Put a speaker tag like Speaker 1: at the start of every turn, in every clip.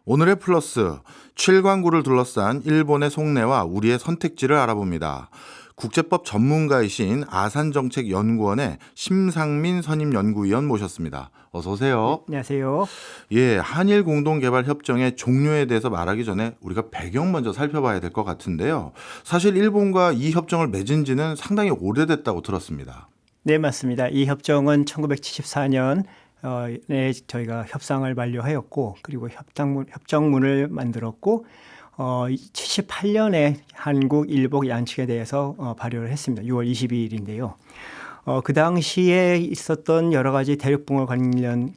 Speaker 1: 오늘의 플러스, 칠광구를 둘러싼 일본의 속내와 우리의 선택지를 알아봅니다. 국제법 전문가이신 아산정책연구원의 심상민 선임연구위원 모셨습니다. 어서 오세요.
Speaker 2: 안녕하세요.
Speaker 1: 예, 한일 공동개발협정의 종료에 대해서 말하기 전에 우리가 배경 먼저 살펴봐야 될 것 같은데요. 사실 일본과 이 협정을 맺은 지는 상당히 오래됐다고 들었습니다.
Speaker 2: 네, 맞습니다. 이 협정은 1974년 에 저희가 협상을 만료하였고, 그리고 협정문을 만들었고, 78년에 한국, 일본 양측에 대해서 발효를 했습니다. 6월 22일인데요. 그 당시에 있었던 여러 가지 대륙붕을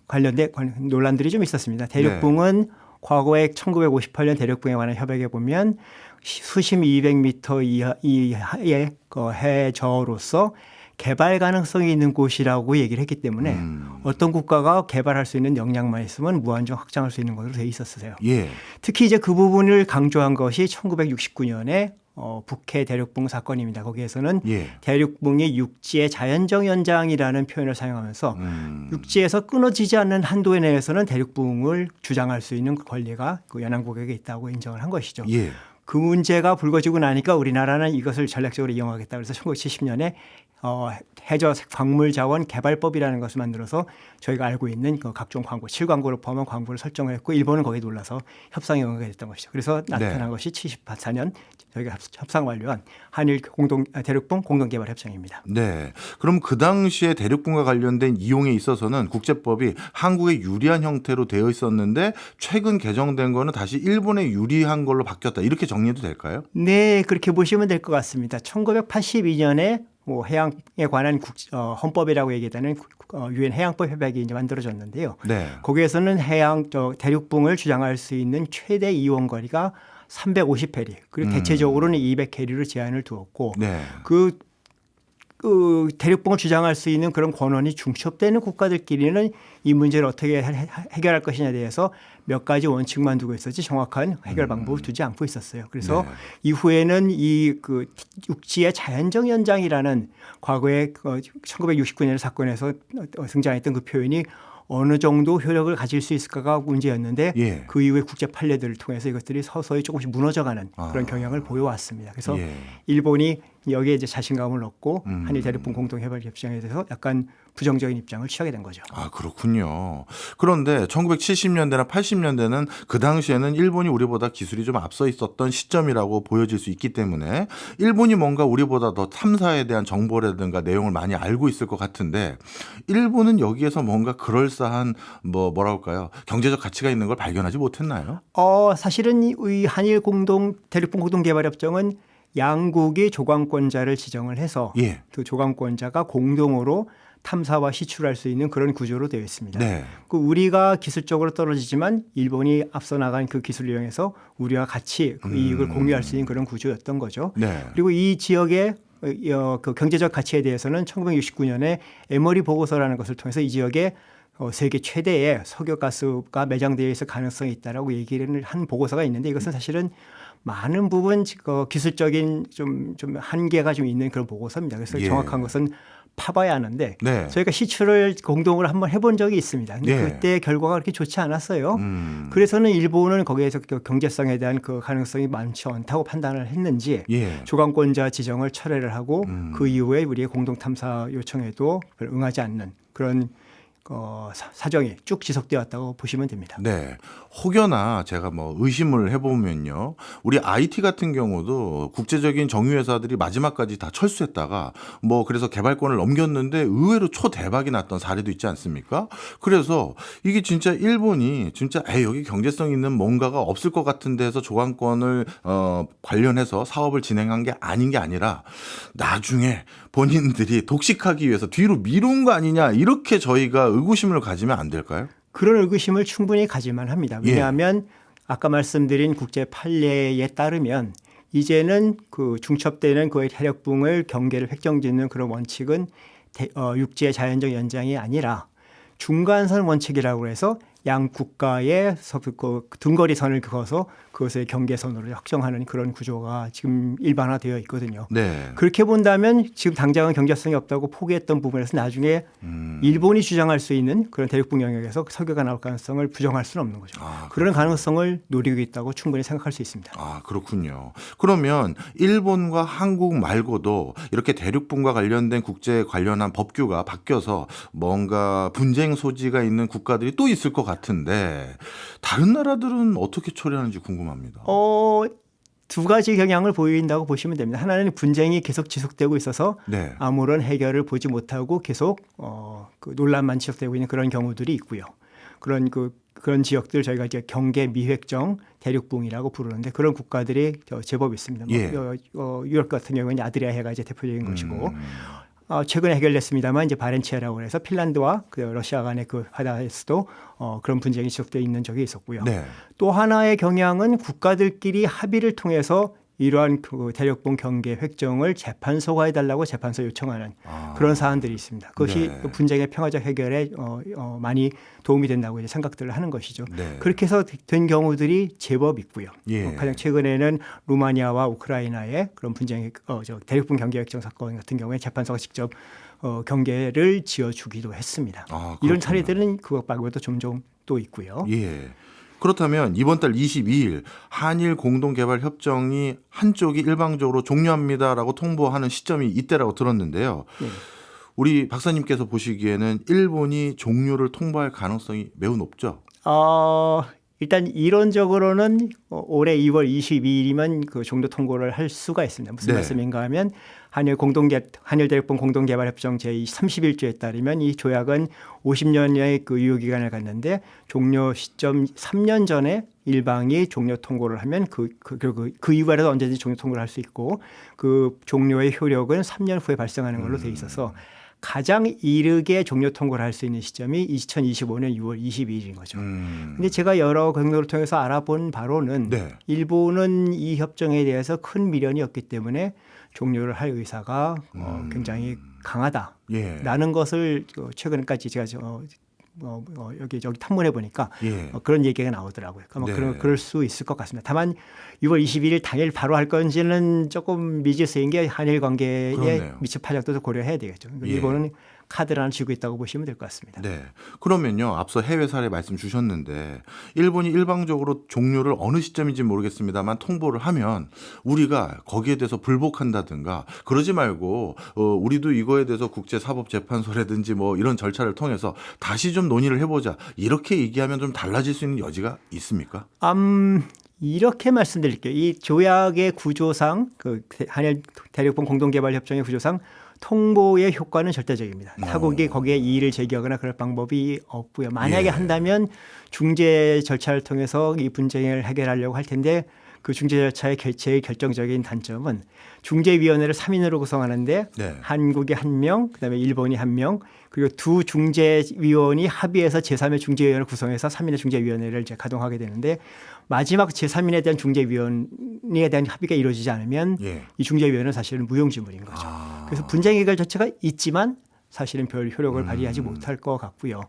Speaker 2: 관련된 논란들이 좀 있었습니다. 대륙붕은 과거에 1958년 대륙붕에 관한 협약에 보면 수심 200m 이하의 해저로서 개발 가능성이 있는 곳이라고 얘기를 했기 때문에 어떤 국가가 개발할 수 있는 역량만 있으면 무한정 확장할 수 있는 것으로 돼 있었어요.
Speaker 1: 예.
Speaker 2: 특히 이제 그 부분을 강조한 것이 1969년에 북해 대륙붕 사건입니다. 거기에서는 대륙붕이 육지의 자연적 연장이라는 표현을 사용하면서 육지에서 끊어지지 않는 한도에 내에서는 대륙붕을 주장할 수 있는 권리가 그 연안국에게 있다고 인정을 한 것이죠.
Speaker 1: 예.
Speaker 2: 그 문제가 불거지고 나니까 우리나라는 이것을 전략적으로 이용하겠다. 그래서 1970년에 해저 광물 자원 개발법이라는 것을 만들어서 저희가 알고 있는 그 각종 광고, 7광고를 포함한 광고를 설정을 했고 일본은 거기에 놀라서 협상에 응하게 됐던 것이죠. 그래서 나타난 것이 74년 저희가 협상 완료한 한일 대륙붕 공동개발 협정입니다.
Speaker 1: 네. 그럼 그 당시에 대륙붕과 관련된 이용에 있어서는 국제법이 한국에 유리한 형태로 되어 있었는데 최근 개정된 거는 다시 일본에 유리한 걸로 바뀌었다. 이렇게 정리해도 될까요?
Speaker 2: 네, 그렇게 보시면 될 것 같습니다. 1982년에 해양에 관한 헌법이라고 얘기하는 유엔 해양법 협약이 이제 만들어졌는데요.
Speaker 1: 네.
Speaker 2: 거기에서는 대륙붕을 주장할 수 있는 최대 이용 거리가 350해리, 그리고 대체적으로는 200해리로 제한을 두었고, 그 대륙붕을 주장할 수 있는 그런 권한이 중첩되는 국가들끼리는 이 문제를 어떻게 해결할 것이냐에 대해서 몇 가지 원칙만 두고 있었지 정확한 해결 방법을 두지 않고 있었어요. 그래서 이후에는 그 육지의 자연적 연장이라는 과거에 1969년 사건에서 등장했던 그 표현이 어느 정도 효력을 가질 수 있을까가 문제였는데 그 이후에 국제 판례들을 통해서 이것들이 서서히 조금씩 무너져가는 그런 경향을 보여왔습니다. 그래서 일본이 여기에 이제 자신감을 얻고 한일 대륙붕 공동개발협정에 대해서 약간 부정적인 입장을 취하게 된 거죠.
Speaker 1: 아, 그렇군요. 그런데 1970년대나 80년대는 그 당시에는 일본이 우리보다 기술이 좀 앞서 있었던 시점이라고 보여질 수 있기 때문에 일본이 뭔가 우리보다 더 탐사에 대한 정보라든가 내용을 많이 알고 있을 것 같은데 일본은 여기에서 뭔가 그럴싸한 뭐랄까요? 경제적 가치가 있는 걸 발견하지 못했나요?
Speaker 2: 사실은 이 한일 대륙붕 공동개발협정은 양국이 조강권자를 지정을 해서 그 조강권자가 공동으로 탐사와 시출할 수 있는 그런 구조로 되어 있습니다. 그 우리가 기술적으로 떨어지지만 일본이 앞서 나간 그 기술을 이용해서 우리와 같이 그 이익을 공유할 수 있는 그런 구조였던 거죠. 그리고 이 지역의 그 경제적 가치에 대해서는 1969년에 에머리 보고서라는 것을 통해서 이 지역에 세계 최대의 석유가스가 매장되어 있을 가능성이 있다라고 얘기를 한 보고서가 있는데 이것은 사실은 많은 부분 기술적인 좀 한계가 좀 있는 그런 보고서입니다. 그래서 정확한 것은 파봐야 하는데 저희가 시추를 공동으로 한번 해본 적이 있습니다. 근데 그때 결과가 그렇게 좋지 않았어요. 그래서는 일본은 거기에서 경제성에 대한 그 가능성이 많지 않다고 판단을 했는지 조강권자 지정을 철회를 하고 그 이후에 우리의 공동 탐사 요청에도 응하지 않는 그런 사정이 쭉 지속되었다고 보시면 됩니다.
Speaker 1: 네. 혹여나 제가 의심을 해보면요. 우리 IT 같은 경우도 국제적인 정유회사들이 마지막까지 다 철수했다가 그래서 개발권을 넘겼는데 의외로 초대박이 났던 사례도 있지 않습니까? 그래서 이게 진짜 일본이 진짜 여기 경제성 있는 뭔가가 없을 것 같은데 해서 조강권을 관련해서 사업을 진행한 게 아닌 게 아니라 나중에 본인들이 독식하기 위해서 뒤로 미룬 거 아니냐 이렇게 저희가 의구심을 가지면 안 될까요?
Speaker 2: 그런 의구심을 충분히 가질만 합니다. 왜냐하면 아까 말씀드린 국제 판례에 따르면 이제는 그 중첩되는 그 대륙붕을 경계를 획정짓는 그런 원칙은 육지의 자연적 연장이 아니라 중간선 원칙이라고 해서 양 국가의 등거리 선을 그어서 그것을 경계선으로 확정하는 그런 구조가 지금 일반화되어 있거든요.
Speaker 1: 네.
Speaker 2: 그렇게 본다면 지금 당장은 경제성이 없다고 포기했던 부분에서 나중에 일본이 주장할 수 있는 그런 대륙분 영역에서 석유가 나올 가능성을 부정할 수는 없는 거죠. 그런 가능성을 노리고 있다고 충분히 생각할 수 있습니다.
Speaker 1: 아, 그렇군요. 그러면 일본과 한국 말고도 이렇게 대륙분과 관련된 국제 관련한 법규가 바뀌어서 뭔가 분쟁 소지가 있는 국가들이 또 있을 것 같은데 다른 나라들은 어떻게 처리하는지 궁금합니다.
Speaker 2: 두 가지 경향을 보인다고 보시면 됩니다. 하나는 분쟁이 계속 지속되고 있어서
Speaker 1: 네.
Speaker 2: 아무런 해결을 보지 못하고 계속 그 논란만 지속되고 있는 그런 경우들이 있고요. 그런 지역들 저희가 이제 경계 미획정 대륙붕이라고 부르는데 그런 국가들이 제법 있습니다.
Speaker 1: 예.
Speaker 2: 유럽 같은 경우는 아드리아해가 이제 대표적인 것이고 최근에 해결됐습니다만 이제 바렌치아라고 해서 핀란드와 그 러시아 간의 그 바다에서도 그런 분쟁이 지속되어 있는 적이 있었고요.
Speaker 1: 네.
Speaker 2: 또 하나의 경향은 국가들끼리 합의를 통해서 이러한 그 대륙분 경계 획정을 재판소가 해달라고 재판소 요청하는 그런 사안들이 있습니다. 그것이
Speaker 1: 네.
Speaker 2: 분쟁의 평화적 해결에 많이 도움이 된다고 이제 생각들을 하는 것이죠.
Speaker 1: 네.
Speaker 2: 그렇게 해서 된 경우들이 제법 있고요.
Speaker 1: 예.
Speaker 2: 가장 최근에는 루마니아와 우크라이나의 그런 분쟁의 대륙분 경계 획정 사건 같은 경우에 재판소가 직접 경계를 지어주기도 했습니다. 이런 사례들은 그것 말고도 종종 또 있고요.
Speaker 1: 예. 그렇다면 이번 달 22일 한일 공동개발협정이 한쪽이 일방적으로 종료합니다라고 통보하는 시점이 이때라고 들었는데요.
Speaker 2: 네.
Speaker 1: 우리 박사님께서 보시기에는 일본이 종료를 통보할 가능성이 매우 높죠?
Speaker 2: 일단 이론적으로는 올해 2월 22일이면 그 종료 통보를 할 수가 있습니다. 무슨
Speaker 1: 네.
Speaker 2: 말씀인가 하면 한일 대륙분 공동개발협정 제31조에 따르면 이 조약은 50년의 그 유효기간을 갖는데 종료 시점 3년 전에 일방이 종료 통보를 하면 그 이후에라도 언제든지 종료 통보를 할 수 있고 그 종료의 효력은 3년 후에 발생하는 걸로 돼 있어서 가장 이르게 종료 통보를 할 수 있는 시점이 2025년 6월 22일인 거죠. 근데 제가 여러 경로를 통해서 알아본 바로는
Speaker 1: 네.
Speaker 2: 일본은 이 협정에 대해서 큰 미련이 없기 때문에 종료를 할 의사가 굉장히 강하다라는 것을 최근까지 제가 여기 탐문해 보니까 그런 얘기가 나오더라고요. 그러니까 그럴 수 있을 것 같습니다. 다만 6월 22일 당일 바로 할 건지는 조금 미지수인 게 한일 관계에
Speaker 1: 그렇네요.
Speaker 2: 미칠 파장도 고려해야 되겠죠. 그러니까 일본은 카드를 하나 쥐고 있다고 보시면 될 것 같습니다.
Speaker 1: 네. 그러면요. 앞서 해외 사례 말씀 주셨는데 일본이 일방적으로 종료를 어느 시점인지 모르겠습니다만 통보를 하면 우리가 거기에 대해서 불복한다든가 그러지 말고 우리도 이거에 대해서 국제사법재판소라든지 뭐 이런 절차를 통해서 다시 좀 논의를 해보자. 이렇게 얘기하면 좀 달라질 수 있는 여지가 있습니까?
Speaker 2: 이렇게 말씀드릴게요. 이 조약의 구조상 그 한일 대륙분 공동개발협정의 구조상 통보의 효과는 절대적입니다. 타국이 거기에 이의를 제기하거나 그럴 방법이 없고요. 만약에 한다면 중재 절차를 통해서 이 분쟁을 해결하려고 할 텐데 그 중재 절차의 제일 결정적인 단점은 중재위원회를 3인으로 구성하는데 한국이 1명, 그다음에 일본이 1명, 그리고 두 중재위원이 합의해서 제3의 중재위원회를 구성해서 3인의 중재위원회를 이제 가동하게 되는데 마지막 제3인에 대한 중재위원회에 대한 합의가 이루어지지 않으면 이 중재위원회는 사실은 무용지물인 거죠. 그래서 분쟁 해결 절차가 있지만 사실은 별 효력을 발휘하지 못할 것 같고요.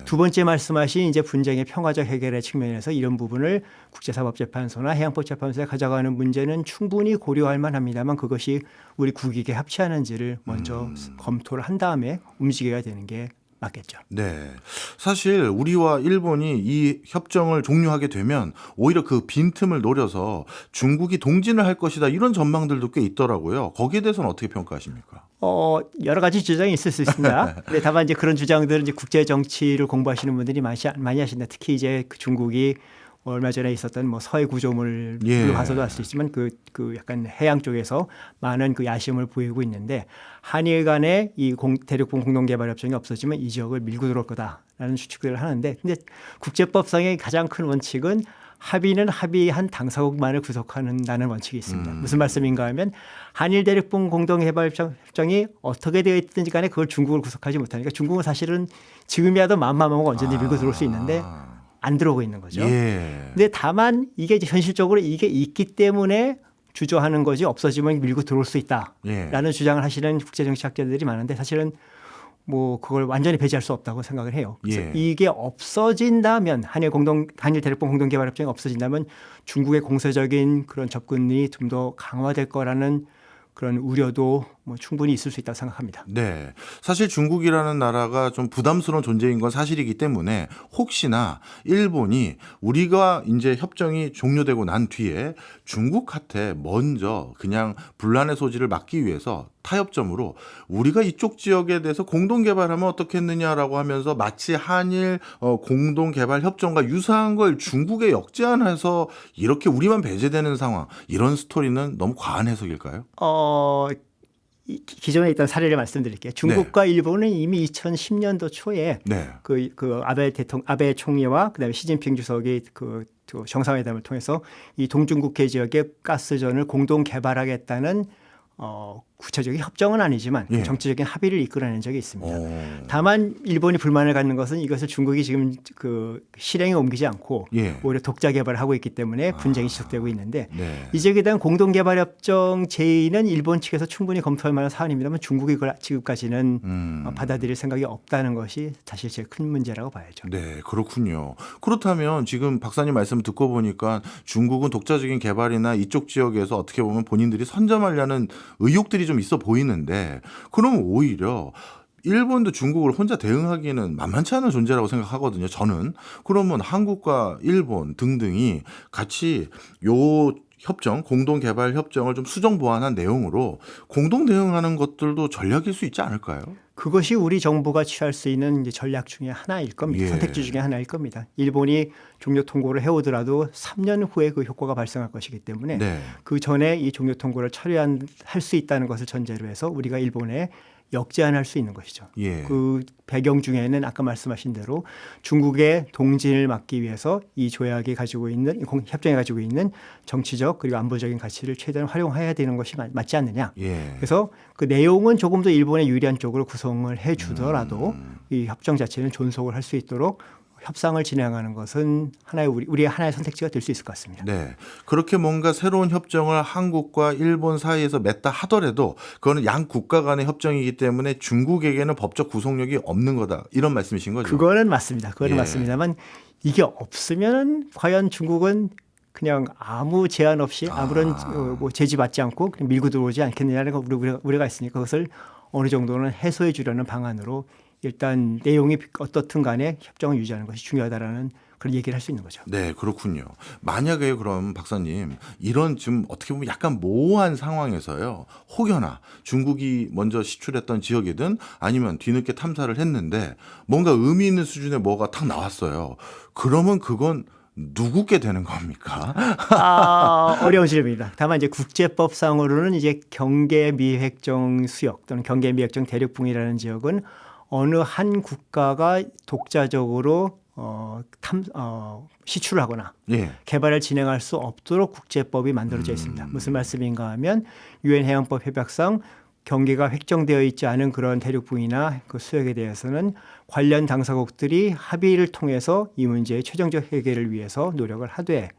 Speaker 2: 두 번째 말씀하신 이제 분쟁의 평화적 해결의 측면에서 이런 부분을 국제사법재판소나 해양법재판소에 가져가는 문제는 충분히 고려할 만합니다만 그것이 우리 국익에 합치하는지를 먼저 검토를 한 다음에 움직여야 되는 게 맞겠죠.
Speaker 1: 네. 사실 우리와 일본이 이 협정을 종료하게 되면 오히려 그 빈틈을 노려서 중국이 동진을 할 것이다 이런 전망들도 꽤 있더라고요. 거기에 대해서는 어떻게 평가하십니까?
Speaker 2: 여러 가지 주장이 있을 수 있습니다. 근데 다만 이제 그런 주장들은 이제 국제 정치를 공부하시는 분들이 많이 하신다. 특히 이제 그 중국이 얼마 전에 있었던 뭐 서해 구조물로 가서도 알 수 있지만 그 약간 해양 쪽에서 많은 그 야심을 보이고 있는데 한일 간의 이 대륙분 공동개발협정이 없어지면 이 지역을 밀고 들어올 거다라는 추측들을 하는데 근데 국제법상의 가장 큰 원칙은 합의는 합의한 당사국만을 구속한다는 원칙이 있습니다. 무슨 말씀인가 하면 한일 대륙분 공동개발협정이 어떻게 되어 있든지 간에 그걸 중국을 구속하지 못하니까 중국은 사실은 지금이라도 마음먹으면 언제든지 밀고 들어올 수 있는데 안 들어오고 있는 거죠. 근데 다만 이게 이제 현실적으로 이게 있기 때문에 주저하는 거지 없어지면 밀고 들어올 수 있다라는 주장을 하시는 국제정치학자들이 많은데 사실은 뭐 그걸 완전히 배제할 수 없다고 생각을 해요. 그래서
Speaker 1: 예.
Speaker 2: 이게 없어진다면 한일 대륙봉 공동개발협정이 없어진다면 중국의 공세적인 그런 접근이 좀 더 강화될 거라는 그런 우려도 뭐 충분히 있을 수 있다고 생각합니다.
Speaker 1: 네. 사실 중국이라는 나라가 좀 부담스러운 존재인 건 사실이기 때문에 혹시나 일본이 우리가 이제 협정이 종료되고 난 뒤에 중국한테 먼저 그냥 분란의 소지를 막기 위해서 타협점으로 우리가 이쪽 지역에 대해서 공동 개발하면 어떻겠느냐라고 하면서 마치 한일 공동 개발 협정과 유사한 걸 중국에 역제안해서 이렇게 우리만 배제되는 상황, 이런 스토리는 너무 과한 해석일까요?
Speaker 2: 기존에 있던 사례를 말씀드릴게요. 중국과 일본은 이미 2010년도 초에
Speaker 1: 네.
Speaker 2: 그 아베 총리와 그다음에 시진핑 주석이 그 정상회담을 통해서 이 동중국해 지역의 가스전을 공동 개발하겠다는 구체적인 협정은 아니지만
Speaker 1: 예.
Speaker 2: 정치적인 합의를 이끌어낸 적이 있습니다. 다만 일본이 불만을 갖는 것은 이것을 중국이 지금 그 실행에 옮기지 않고
Speaker 1: 예.
Speaker 2: 오히려 독자 개발을 하고 있기 때문에 분쟁이 지속되고 있는데
Speaker 1: 네.
Speaker 2: 이 지역에 대한 공동개발협정 제의는 일본 측에서 충분히 검토할 만한 사안입니다만 중국이 그걸 지금까지는 받아들일 생각이 없다는 것이 사실 제일 큰 문제라고 봐야죠.
Speaker 1: 네, 그렇군요. 그렇다면 지금 박사님 말씀 듣고 보니까 중국은 독자적인 개발이나 이쪽 지역에서 어떻게 보면 본인들이 선점하려는 의욕들이 좀 있어 보이는데, 그럼 오히려 일본도 중국을 혼자 대응하기에는 만만치 않은 존재라고 생각하거든요. 저는. 그러면 한국과 일본 등등이 같이 요 협정, 공동 개발 협정을 좀 수정 보완한 내용으로 공동 대응하는 것들도 전략일 수 있지 않을까요?
Speaker 2: 그것이 우리 정부가 취할 수 있는 이제 전략 중에 하나일 겁니다.
Speaker 1: 예.
Speaker 2: 선택지 중에 하나일 겁니다. 일본이 종료 통고를 해오더라도 3년 후에 그 효과가 발생할 것이기 때문에
Speaker 1: 네.
Speaker 2: 그 전에 이 종료 통고를 처리할 수 있다는 것을 전제로 해서 우리가 일본에 역제안할 수 있는 것이죠.
Speaker 1: 예.
Speaker 2: 그 배경 중에는 아까 말씀하신 대로 중국의 동진을 막기 위해서 이 조약이 가지고 있는 협정이 가지고 있는 정치적 그리고 안보적인 가치를 최대한 활용해야 되는 것이 맞지 않느냐.
Speaker 1: 예.
Speaker 2: 그래서 그 내용은 조금 더 일본에 유리한 쪽으로 구성을 해 주더라도 이 협정 자체는 존속을 할 수 있도록 협상을 진행하는 것은 우리의 하나의 선택지가 될 수 있을 것 같습니다.
Speaker 1: 네. 그렇게 뭔가 새로운 협정을 한국과 일본 사이에서 맺다 하더라도 그거는 양 국가 간의 협정이기 때문에 중국에게는 법적 구속력이 없는 거다. 이런 말씀이신 거죠?
Speaker 2: 그거는 맞습니다. 그거는
Speaker 1: 예.
Speaker 2: 맞습니다만 이게 없으면 과연 중국은 그냥 아무 제한 없이 아무런 뭐 제지받지 않고 그냥 밀고 들어오지 않겠느냐는 거 우려가 있으니까 그것을 어느 정도는 해소해 주려는 방안으로 일단 내용이 어떻든 간에 협정을 유지하는 것이 중요하다라는 그런 얘기를 할 수 있는 거죠.
Speaker 1: 네, 그렇군요. 만약에 그럼 박사님 이런 지금 어떻게 보면 약간 모호한 상황에서요. 혹여나 중국이 먼저 시출했던 지역이든 아니면 뒤늦게 탐사를 했는데 뭔가 의미 있는 수준의 뭐가 탁 나왔어요. 그러면 그건 누구께 되는 겁니까?
Speaker 2: 어려운 질문입니다. 다만 이제 국제법상으로는 이제 경계미획정 수역 또는 경계미획정 대륙붕이라는 지역은 어느 한 국가가 독자적으로 시출을 하거나
Speaker 1: 예.
Speaker 2: 개발을 진행할 수 없도록 국제법이 만들어져 있습니다. 무슨 말씀인가 하면 유엔 해양법 협약상 경계가 획정되어 있지 않은 그런 대륙붕이나 그 수역에 대해서는 관련 당사국들이 합의를 통해서 이 문제의 최종적 해결을 위해서 노력을 하되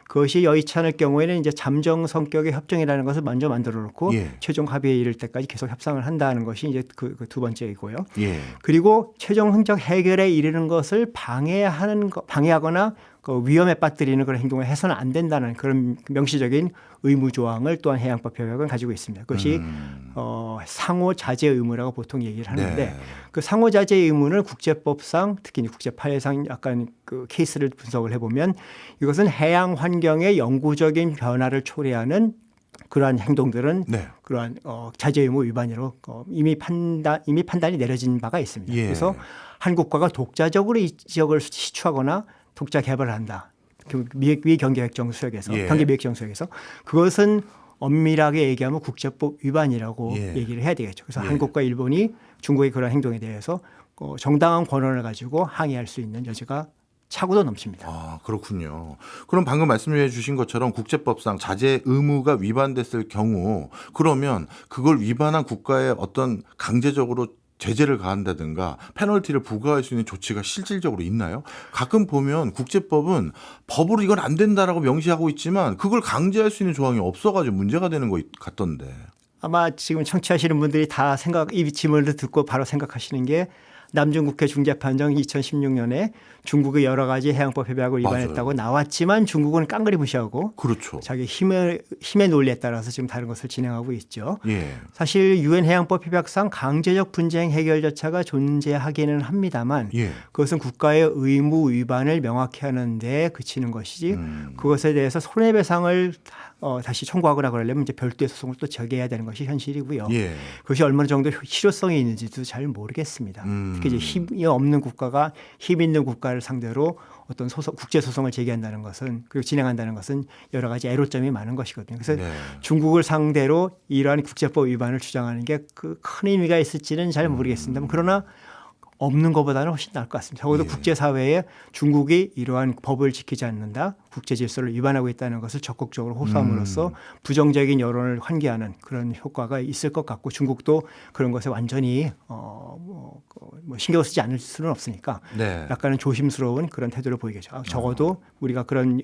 Speaker 2: 그것이 여의치 않을 경우에는 이제 잠정 성격의 협정이라는 것을 먼저 만들어 놓고
Speaker 1: 예.
Speaker 2: 최종 합의에 이를 때까지 계속 협상을 한다는 것이 이제 그 두 번째이고요.
Speaker 1: 예.
Speaker 2: 그리고 최종적 해결에 이르는 것을 방해하거나 그 위험에 빠뜨리는 그런 행동을 해서는 안 된다는 그런 명시적인 의무 조항을 또한 해양법 협약은 가지고 있습니다. 그것이 상호 자제 의무라고 보통 얘기를 하는데
Speaker 1: 네.
Speaker 2: 그 상호 자제 의무는 국제법상 특히 국제 파해상 약간 그 케이스를 분석을 해보면 이것은 해양 환경의 영구적인 변화를 초래하는 그러한 행동들은
Speaker 1: 네.
Speaker 2: 그러한 자제 의무 위반으로 이미 판단이 내려진 바가 있습니다.
Speaker 1: 예.
Speaker 2: 그래서 한 국가가 독자적으로 이 지역을 시추하거나 독자 개발을 한다. 미경계획정 수역에서
Speaker 1: 예.
Speaker 2: 경계미획정 수역에서 그것은 엄밀하게 얘기하면 국제법 위반이라고
Speaker 1: 예.
Speaker 2: 얘기를 해야 되겠죠. 그래서
Speaker 1: 예.
Speaker 2: 한국과 일본이 중국의 그런 행동에 대해서 정당한 권한을 가지고 항의할 수 있는 여지가 차고도 넘칩니다.
Speaker 1: 아, 그렇군요. 그럼 방금 말씀해 주신 것처럼 국제법상 자제 의무가 위반됐을 경우 그러면 그걸 위반한 국가에 어떤 강제적으로 제재를 가한다든가 페널티를 부과할 수 있는 조치가 실질적으로 있나요? 가끔 보면 국제법은 법으로 이건 안 된다라고 명시하고 있지만 그걸 강제할 수 있는 조항이 없어가지고 문제가 되는 것 같던데.
Speaker 2: 아마 지금 청취하시는 분들이 다 이 질문을 듣고 바로 생각하시는 게 남중국해 중재판정 2016년에 중국의 여러 가지 해양법 협약을 위반했다고 나왔지만 중국은 깡그리 무시하고
Speaker 1: 그렇죠.
Speaker 2: 자기 힘의 논리에 따라서 지금 다른 것을 진행하고 있죠.
Speaker 1: 예.
Speaker 2: 사실 유엔 해양법 협약상 강제적 분쟁 해결 절차가 존재하기는 합니다만
Speaker 1: 예.
Speaker 2: 그것은 국가의 의무 위반을 명확히 하는 데 그치는 것이지 그것에 대해서 손해배상을 다시 청구하거나 그러려면 이제 별도의 소송을 또 제기해야 되는 것이 현실이고요.
Speaker 1: 예.
Speaker 2: 그것이 얼마나 정도 실효성이 있는지도 잘 모르겠습니다. 특히 이제 힘이 없는 국가가 힘 있는 국가를 상대로 어떤 국제 소송을 제기한다는 것은 그리고 진행한다는 것은 여러 가지 애로점이 많은 것이거든요. 그래서
Speaker 1: 네.
Speaker 2: 중국을 상대로 이러한 국제법 위반을 주장하는 게 그 큰 의미가 있을지는 잘 모르겠습니다만 그러나 없는 것보다는 훨씬 나을 것 같습니다. 적어도
Speaker 1: 예.
Speaker 2: 국제사회에 중국이 이러한 법을 지키지 않는다, 국제 질서를 위반하고 있다는 것을 적극적으로 호소함으로써 부정적인 여론을 환기하는 그런 효과가 있을 것 같고 중국도 그런 것에 완전히 신경 쓰지 않을 수는 없으니까
Speaker 1: 네.
Speaker 2: 약간은 조심스러운 그런 태도를 보이겠죠. 적어도 우리가 그런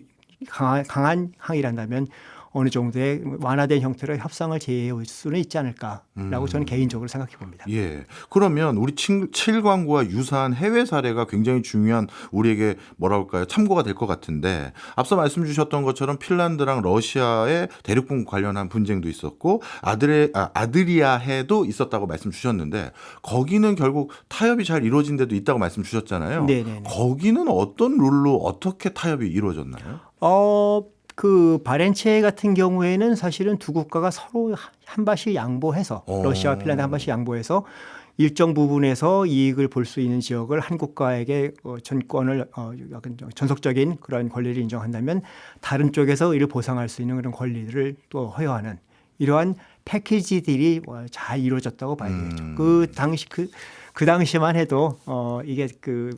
Speaker 2: 강한 항의란다면 어느 정도의 완화된 형태로 협상을 제의해 수는 있지 않을까라고 저는 개인적으로 생각해 봅니다.
Speaker 1: 예. 그러면 우리 7광구와 유사한 해외 사례가 굉장히 중요한 우리에게 뭐라 할까요? 참고가 될 것 같은데 앞서 말씀 주셨던 것처럼 핀란드랑 러시아의 대륙분 관련한 분쟁도 있었고 아드리아해도 있었다고 말씀 주셨는데 거기는 결국 타협이 잘 이루어진 데도 있다고 말씀 주셨잖아요.
Speaker 2: 네네네.
Speaker 1: 거기는 어떤 룰로 어떻게 타협이 이루어졌나요?
Speaker 2: 그 바렌츠해 같은 경우에는 사실은 두 국가가 서로 한 발씩 양보해서 러시아와 핀란드 한 발씩 양보해서 일정 부분에서 이익을 볼 수 있는 지역을 한 국가에게 전권을 약간 전속적인 그런 권리를 인정한다면 다른 쪽에서 이를 보상할 수 있는 그런 권리를 또 허용하는 이러한 패키지들이 잘 이루어졌다고 봐야 되겠죠. 그 당시만 해도 이게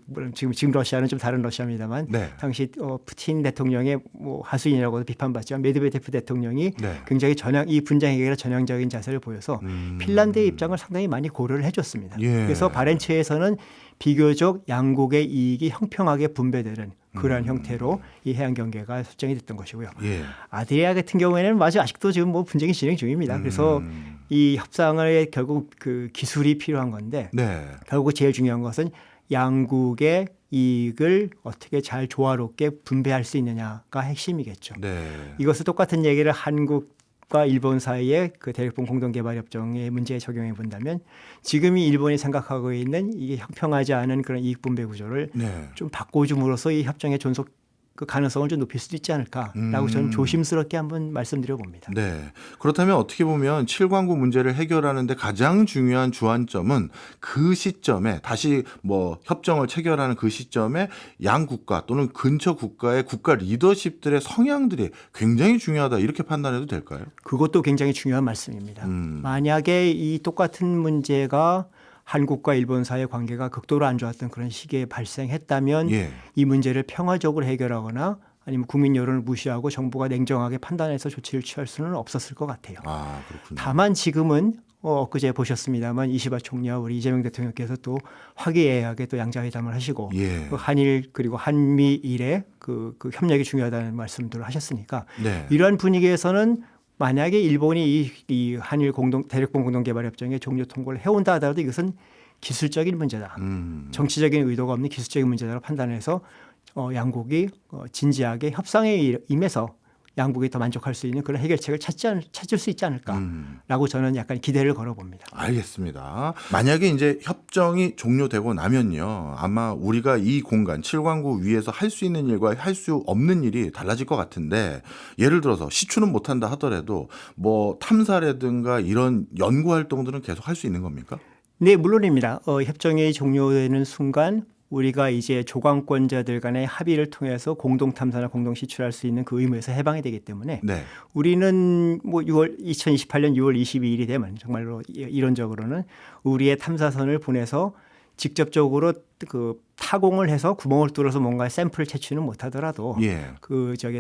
Speaker 2: 물론 지금 러시아는 좀 다른 러시아입니다만
Speaker 1: 네.
Speaker 2: 당시 푸틴 대통령의 하수인이라고도 비판받지만 메드베데프 대통령이
Speaker 1: 네.
Speaker 2: 굉장히 이 분쟁 해결에 전향적인 자세를 보여서 핀란드의 입장을 상당히 많이 고려를 해줬습니다.
Speaker 1: 예.
Speaker 2: 그래서 바렌츠해에서는 비교적 양국의 이익이 형평하게 분배되는 그러한 형태로 이 해양 경계가 설정이 됐던 것이고요.
Speaker 1: 예.
Speaker 2: 아드리아 같은 경우에는 아직도 지금 분쟁이 진행 중입니다. 그래서 이 협상을 결국 그 기술이 필요한 건데
Speaker 1: 네. 결국
Speaker 2: 제일 중요한 것은 양국의 이익을 어떻게 잘 조화롭게 분배할 수 있느냐가 핵심이겠죠.
Speaker 1: 네.
Speaker 2: 이것을 똑같은 얘기를 한국과 일본 사이의 그 대륙분 공동개발협정의 문제에 적용해 본다면 지금이 일본이 생각하고 있는 이게 형평하지 않은 그런 이익 분배 구조를
Speaker 1: 네.
Speaker 2: 좀 바꿔줌으로써 이 협정의 존속 그 가능성을 좀 높일 수도 있지 않을까라고 저는 조심스럽게 한번 말씀드려 봅니다.
Speaker 1: 네. 그렇다면 어떻게 보면 7광구 문제를 해결하는데 가장 중요한 주안점은 그 시점에 다시 협정을 체결하는 그 시점에 양 국가 또는 근처 국가의 국가 리더십들의 성향들이 굉장히 중요하다 이렇게 판단해도 될까요?
Speaker 2: 그것도 굉장히 중요한 말씀입니다. 만약에 이 똑같은 문제가 한국과 일본 사이의 관계가 극도로 안 좋았던 그런 시기에 발생했다면
Speaker 1: 예.
Speaker 2: 이 문제를 평화적으로 해결하거나 아니면 국민 여론을 무시하고 정부가 냉정하게 판단해서 조치를 취할 수는 없었을 것 같아요.
Speaker 1: 아, 그렇군요.
Speaker 2: 다만 지금은 엊그제 보셨습니다만 이시바 총리와 우리 이재명 대통령께서 또 화기애애하게 또 양자회담을 하시고
Speaker 1: 예.
Speaker 2: 한일 그리고 한미일의 그 협력이 중요하다는 말씀들을 하셨으니까
Speaker 1: 네.
Speaker 2: 이러한 분위기에서는 만약에 일본이 이 한일 대륙분 공동개발협정의 종료 통보를 해온다 하더라도 이것은 기술적인 문제다. 정치적인 의도가 없는 기술적인 문제다라고 판단해서 양국이 진지하게 협상에 임해서 양국이 더 만족할 수 있는 그런 해결책을 찾을 수 있지 않을까라고 저는 약간 기대를 걸어봅니다.
Speaker 1: 알겠습니다. 만약에 이제 협정이 종료되고 나면요. 아마 우리가 이 공간 7광구 위에서 할 수 있는 일과 할 수 없는 일이 달라질 것 같은데 예를 들어서 시추는 못한다 하더라도 탐사라든가 이런 연구 활동들은 계속 할 수 있는 겁니까?
Speaker 2: 네, 물론입니다. 협정이 종료되는 순간 우리가 이제 조강권자들 간의 합의를 통해서 공동 탐사나 공동 시출할 수 있는 그 의무에서 해방이 되기 때문에
Speaker 1: 네.
Speaker 2: 우리는 2028년 6월 22일이 되면 정말로 이론적으로는 우리의 탐사선을 보내서 직접적으로 그 타공을 해서 구멍을 뚫어서 뭔가 샘플을 채취는 못하더라도
Speaker 1: 예.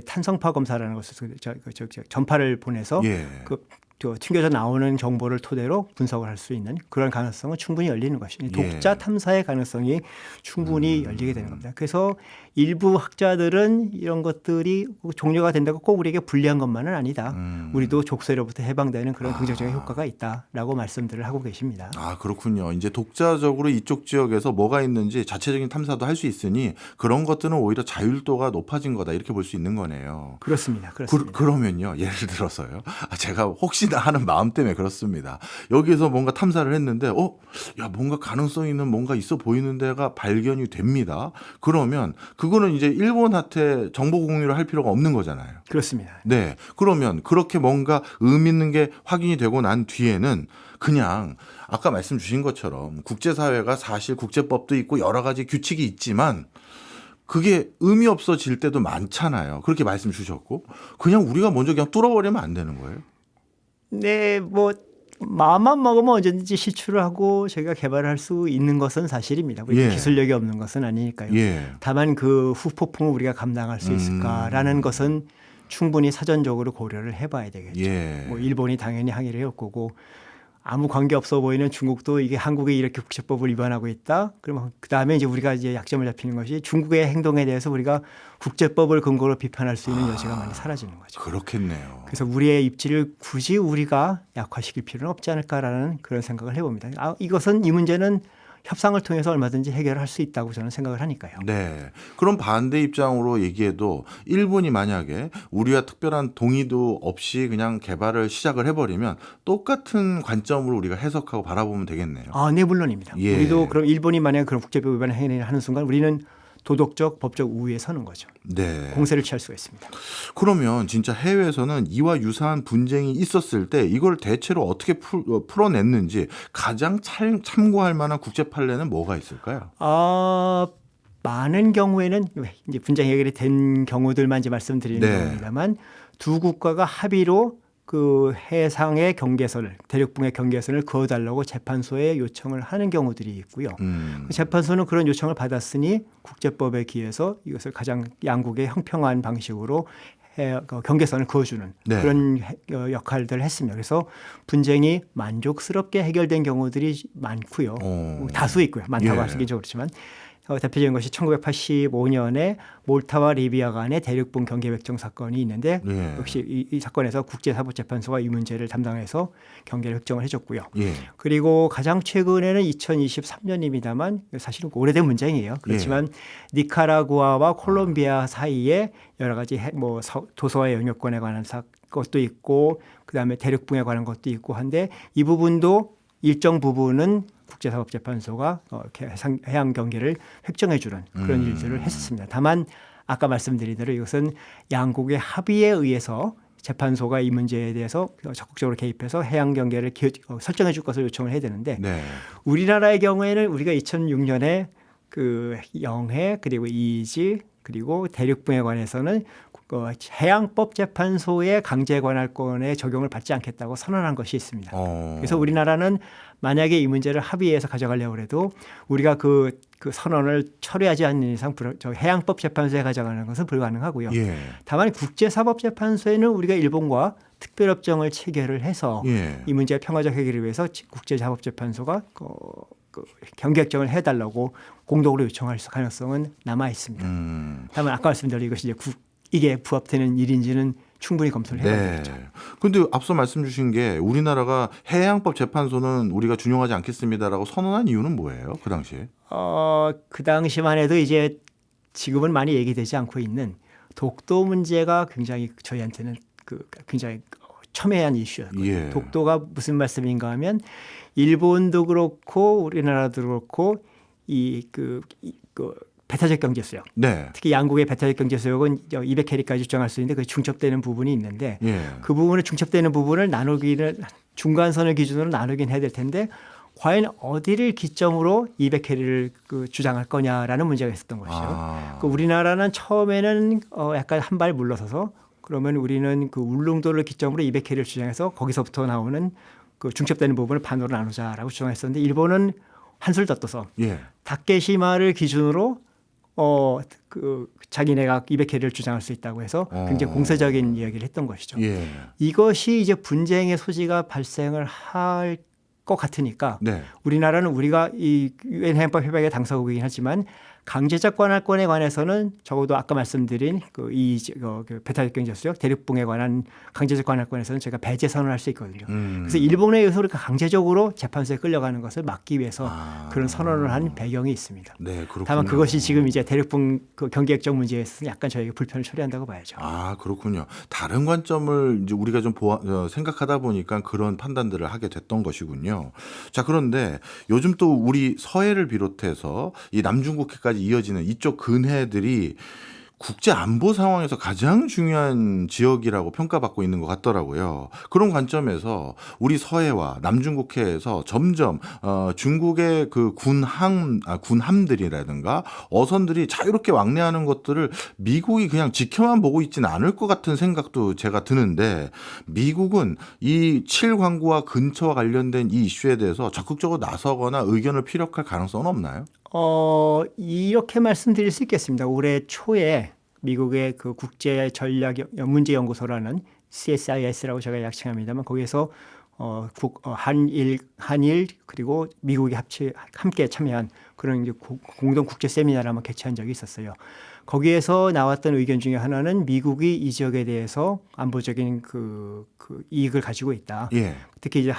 Speaker 2: 탄성파 검사라는 것을 전파를 보내서
Speaker 1: 예.
Speaker 2: 그 튕겨져 나오는 정보를 토대로 분석을 할 수 있는 그런 가능성은 충분히 열리는 것입니다. 독자 탐사의 가능성이 충분히 열리게 되는 겁니다. 그래서 일부 학자들은 이런 것들이 종료가 된다고 꼭 우리에게 불리한 것만은 아니다. 우리도 족쇄로부터 해방되는 그런 긍정적인 효과가 있다라고 말씀들을 하고 계십니다.
Speaker 1: 아, 그렇군요. 이제 독자적으로 이쪽 지역에서 뭐가 있는지 자체적인 탐사도 할 수 있으니 그런 것들은 오히려 자율도가 높아진 거다 이렇게 볼 수 있는 거네요.
Speaker 2: 그렇습니다.
Speaker 1: 그러면요. 예를 들어서요. 제가 혹시나 하는 마음 때문에 그렇습니다. 여기서 뭔가 탐사를 했는데 야, 뭔가 가능성 있는 뭔가 있어 보이는 데가 발견이 됩니다. 그러면 그거는 이제 일본한테 정보 공유를 할 필요가 없는 거잖아요.
Speaker 2: 그렇습니다.
Speaker 1: 네. 그러면 그렇게 뭔가 의미 있는 게 확인이 되고 난 뒤에는 그냥 아까 말씀 주신 것처럼 국제사회가 사실 국제법도 있고 여러 가지 규칙이 있지만 그게 의미 없어질 때도 많잖아요. 그렇게 말씀 주셨고 그냥 우리가 먼저 그냥 뚫어버리면 안 되는 거예요?
Speaker 2: 네, 뭐 마음만 먹으면 언제든지 시추를 하고 저희가 개발할 수 있는 것은 사실입니다. 우리 기술력이 없는 것은 아니니까요. 다만 그 후폭풍을 우리가 감당할 수 있을까라는 것은 충분히 사전적으로 고려를 해봐야 되겠죠. 뭐 일본이 당연히 항의를 해올 거고 아무 관계 없어 보이는 중국도 이게 한국이 이렇게 국제법을 위반하고 있다. 그러면 그 다음에 이제 우리가 이제 약점을 잡히는 것이 중국의 행동에 대해서 우리가 국제법을 근거로 비판할 수 있는 여지가 많이 사라지는 거죠.
Speaker 1: 그렇겠네요.
Speaker 2: 그래서 우리의 입지를 굳이 우리가 약화시킬 필요는 없지 않을까라는 그런 생각을 해봅니다. 이것은 이 문제는 협상을 통해서 얼마든지 해결할 수 있다고 저는 생각을 하니까요.
Speaker 1: 네. 그럼 반대 입장으로 얘기해도 일본이 만약에 우리와 특별한 동의도 없이 그냥 개발을 시작을 해버리면 똑같은 관점으로 우리가 해석하고 바라보면 되겠네요.
Speaker 2: 네, 물론입니다. 우리도 그럼 일본이 만약에 그런 국제법 위반을 하는 순간 우리는 도덕적, 법적 우위에 서는 거죠.
Speaker 1: 네.
Speaker 2: 공세를 취할 수가 있습니다.
Speaker 1: 그러면 진짜 해외에서는 이와 유사한 분쟁이 있었을 때 이걸 대체로 어떻게 풀어냈는지 가장 참고할 만한 국제 판례는 뭐가 있을까요?
Speaker 2: 많은 경우에는 이제 분쟁 해결이 된 경우들만 이제 말씀드리는 겁니다만 두 국가가 합의로 그 해상의 경계선을 대륙붕의 경계선을 그어달라고 재판소에 요청을 하는 경우들이 있고요. 그 재판소는 그런 요청을 받았으니 국제법에 기해서 이것을 가장 양국의 형평한 방식으로 경계선을 그어주는 그런 역할들을 했습니다. 그래서 분쟁이 만족스럽게 해결된 경우들이 많고요. 다수 있고요. 많다고 하시기도 그렇지만 대표적인 것이 1985년에 몰타와 리비아 간의 대륙붕 경계백정 사건이 있는데 역시 이 사건에서 국제사법재판소가 이 문제를 담당해서 경계를 획정을 해줬고요. 그리고 가장 최근에는 2023년입니다만 사실은 오래된 문제이에요. 그렇지만 니카라구아와 콜롬비아 사이에 여러 가지 뭐 도서와 영유권에 관한 것도 있고 그다음에 대륙붕에 관한 것도 있고 한데 이 부분도 일정 부분은 국제사법재판소가 해양 경계를 획정해주는 그런 일들을 했었습니다. 다만 아까 말씀드린 대로 이것은 양국의 합의에 의해서 재판소가 이 문제에 대해서 적극적으로 개입해서 해양 경계를 설정해 줄 것을 요청을 해야 되는데 우리나라의 경우에는 우리가 2006년에 그 영해 그리고 이지 그리고 대륙붕에 관해서는 해양법 재판소의 강제 관할권의 적용을 받지 않겠다고 선언한 것이 있습니다. 그래서 우리나라는 만약에 이 문제를 합의해서 가져가려고 해도 우리가 그 선언을 철회하지 않는 이상 해양법 재판소에 가져가는 것은 불가능하고요. 다만 국제사법재판소에는 우리가 일본과 특별협정을 체결을 해서 이 문제의 평화적 해결을 위해서 국제사법재판소가 경계협정을 해달라고 공동으로 요청할 가능성은 남아 있습니다. 다만 아까 말씀드린 이것이 이게 부합되는 일인지는 충분히 검토를 해야 되겠죠.
Speaker 1: 그런데 앞서 말씀 주신 게 우리나라가 해양법 재판소는 우리가 준용하지 않겠습니다라고 선언한 이유는 뭐예요? 그 당시에?
Speaker 2: 그 당시만 해도 이제 지금은 많이 얘기되지 않고 있는 독도 문제가 굉장히 저희한테는 굉장히 첨예한 이슈였거든요. 독도가 무슨 말씀인가 하면 일본도 그렇고 우리나라도 그렇고 배타적 경제수역. 특히 양국의 배타적 경제수역은 200캐리까지 주장할 수 있는데 그 중첩되는 부분이 있는데 그 부분을 중첩되는 부분을 중간선을 기준으로 나누긴 해야 될 텐데 과연 어디를 기점으로 200캐리를 주장할 거냐라는 문제가 있었던 것이죠. 우리나라는 처음에는 약간 한 발 물러서서 그러면 우리는 그 울릉도를 기점으로 200캐리를 주장해서 거기서부터 나오는 그 중첩되는 부분을 반으로 나누자라고 주장했었는데 일본은 한술 더 떠서 다케시마를 기준으로 자기네가 200회를 주장할 수 있다고 해서 굉장히 공세적인 이야기를 했던 것이죠.
Speaker 1: 예.
Speaker 2: 이것이 이제 분쟁의 소지가 발생을 할 것 같으니까
Speaker 1: 네.
Speaker 2: 우리나라는 우리가 이 유엔 해양법 협약의 당사국이긴 하지만 강제적 관할권에 관해서는 적어도 아까 말씀드린 그 배타적 경제수역 대륙붕에 관한 강제적 관할권에서는 제가 배제 선언을 할 수 있거든요. 그래서 일본에 의해서 우리가 강제적으로 재판소에 끌려가는 것을 막기 위해서 그런 선언을 한 배경이 있습니다.
Speaker 1: 네, 그렇군요.
Speaker 2: 다만 그것이 지금 이제 대륙붕 그 경계협정 문제에 있어서 약간 저희가 불편을 초래한다고 봐야죠.
Speaker 1: 아, 그렇군요. 다른 관점을 이제 우리가 좀 생각하다 보니까 그런 판단들을 하게 됐던 것이군요. 자, 그런데 요즘 또 우리 서해를 비롯해서 이 남중국해까지 이어지는 이쪽 근해들이 국제 안보 상황에서 가장 중요한 지역이라고 평가받고 있는 것 같더라고요. 그런 관점에서 우리 서해와 남중국해에서 점점 중국의 그 군함들이라든가 어선들이 자유롭게 왕래하는 것들을 미국이 그냥 지켜만 보고 있지는 않을 것 같은 생각도 제가 드는데, 미국은 이 7광구와 근처와 관련된 이 이슈에 대해서 적극적으로 나서거나 의견을 피력할 가능성은 없나요?
Speaker 2: 이렇게 말씀드릴 수 있겠습니다. 올해 초에 미국의 그 국제 전략 문제 연구소라는 CSIS라고 제가 약칭합니다만 거기에서 한일 그리고 미국이 함께 참여한 그런 이제 공동 국제 세미나를 한번 개최한 적이 있었어요. 거기에서 나왔던 의견 중에 하나는 미국이 이 지역에 대해서 안보적인 그 이익을 가지고 있다.
Speaker 1: 예.
Speaker 2: 특히 이제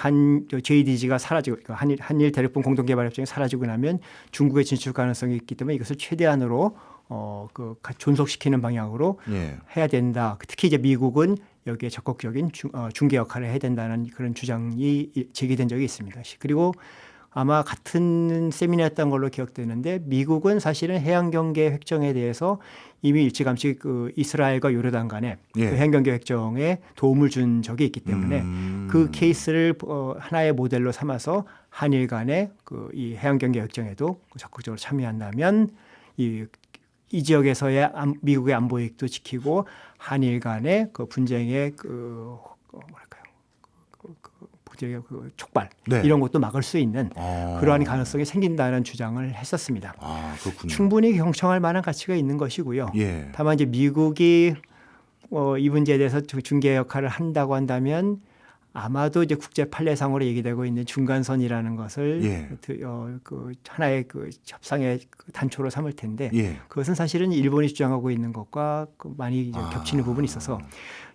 Speaker 2: JDG가 사라지고 한일 대륙붕 공동개발협정이 사라지고 나면 중국의 진출 가능성이 있기 때문에 이것을 최대한으로 존속시키는 방향으로 해야 된다. 특히 이제 미국은 여기에 적극적인 중개 역할을 해야 된다는 그런 주장이 제기된 적이 있습니다. 그리고 아마 같은 세미나였던 걸로 기억되는데 미국은 사실은 해양경계 획정에 대해서 이미 일찌감치 그 이스라엘과 요르단 간에 그 해양경계 획정에 도움을 준 적이 있기 때문에 그 케이스를 하나의 모델로 삼아서 한일 간의 이 해양경계 획정에도 적극적으로 참여한다면 이 지역에서의 미국의 안보 이익도 지키고 한일 간의 그 분쟁의 촉발 이런 것도 막을 수 있는 그러한 가능성이 생긴다는 주장을 했었습니다.
Speaker 1: 그렇군요.
Speaker 2: 충분히 경청할 만한 가치가 있는 것이고요. 다만 이제 미국이 이 문제에 대해서 중개 역할을 한다고 한다면 아마도 이제 국제 판례상으로 얘기되고 있는 중간선이라는 것을 그 하나의 그 협상의 단초로 삼을 텐데 그것은 사실은 일본이 주장하고 있는 것과 많이 이제 겹치는 부분이 있어서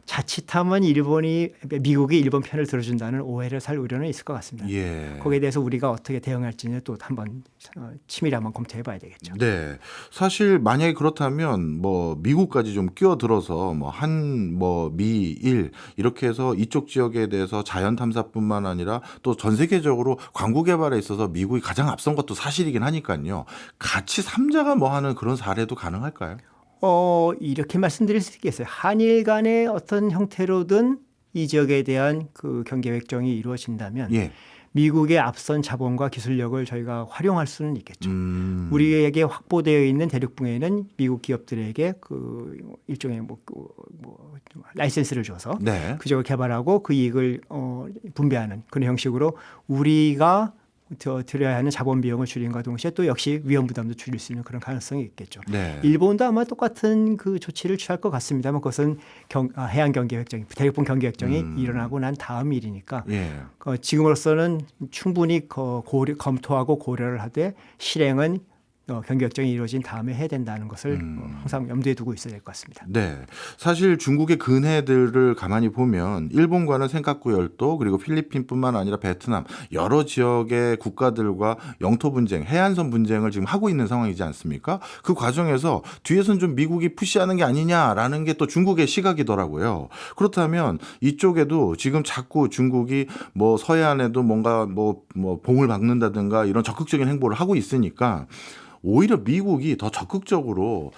Speaker 2: 자칫하면 미국이 일본 편을 들어준다는 오해를 살 우려는 있을 것 같습니다. 거기에 대해서 우리가 어떻게 대응할지는 또 한번 치밀히 한번 검토해 봐야 되겠죠.
Speaker 1: 네. 사실 만약에 그렇다면 뭐 미국까지 좀 끼어들어서 미일 이렇게 해서 이쪽 지역에 대해서 자연 탐사뿐만 아니라 또 전 세계적으로 광구 개발에 있어서 미국이 가장 앞선 것도 사실이긴 하니까요. 같이 삼자가 뭐 하는 그런 사례도 가능할까요?
Speaker 2: 이렇게 말씀드릴 수 있겠어요. 한일 간의 어떤 형태로든 이 지역에 대한 그 경계 획정이 이루어진다면 미국의 앞선 자본과 기술력을 저희가 활용할 수는 있겠죠. 우리에게 확보되어 있는 대륙붕에는 미국 기업들에게 그 일종의 라이센스를 줘서 그 지역을 개발하고 그 이익을 분배하는 그런 형식으로 우리가 들여야 하는 자본 비용을 줄인과 동시에 또 역시 위험 부담도 줄일 수 있는 그런 가능성이 있겠죠. 일본도 아마 똑같은 그 조치를 취할 것 같습니다만 그것은 해양 경계 획정이 대륙붕 경계 획정이 일어나고 난 다음 일이니까 지금으로서는 충분히 검토하고 고려를 하되 실행은 경계협정이 이루어진 다음에 해야 된다는 것을 항상 염두에 두고 있어야 될 것 같습니다.
Speaker 1: 네, 사실 중국의 근해들을 가만히 보면 일본과는 생각구열도 그리고 필리핀뿐만 아니라 베트남 여러 지역의 국가들과 영토 분쟁, 해안선 분쟁을 지금 하고 있는 상황이지 않습니까? 그 과정에서 뒤에서는 좀 미국이 푸시하는 게 아니냐라는 게 또 중국의 시각이더라고요. 그렇다면 이쪽에도 지금 자꾸 중국이 뭐 서해안에도 뭔가 뭐 봉을 박는다든가 이런 적극적인 행보를 하고 있으니까 오히려 미국이 더 적극적으로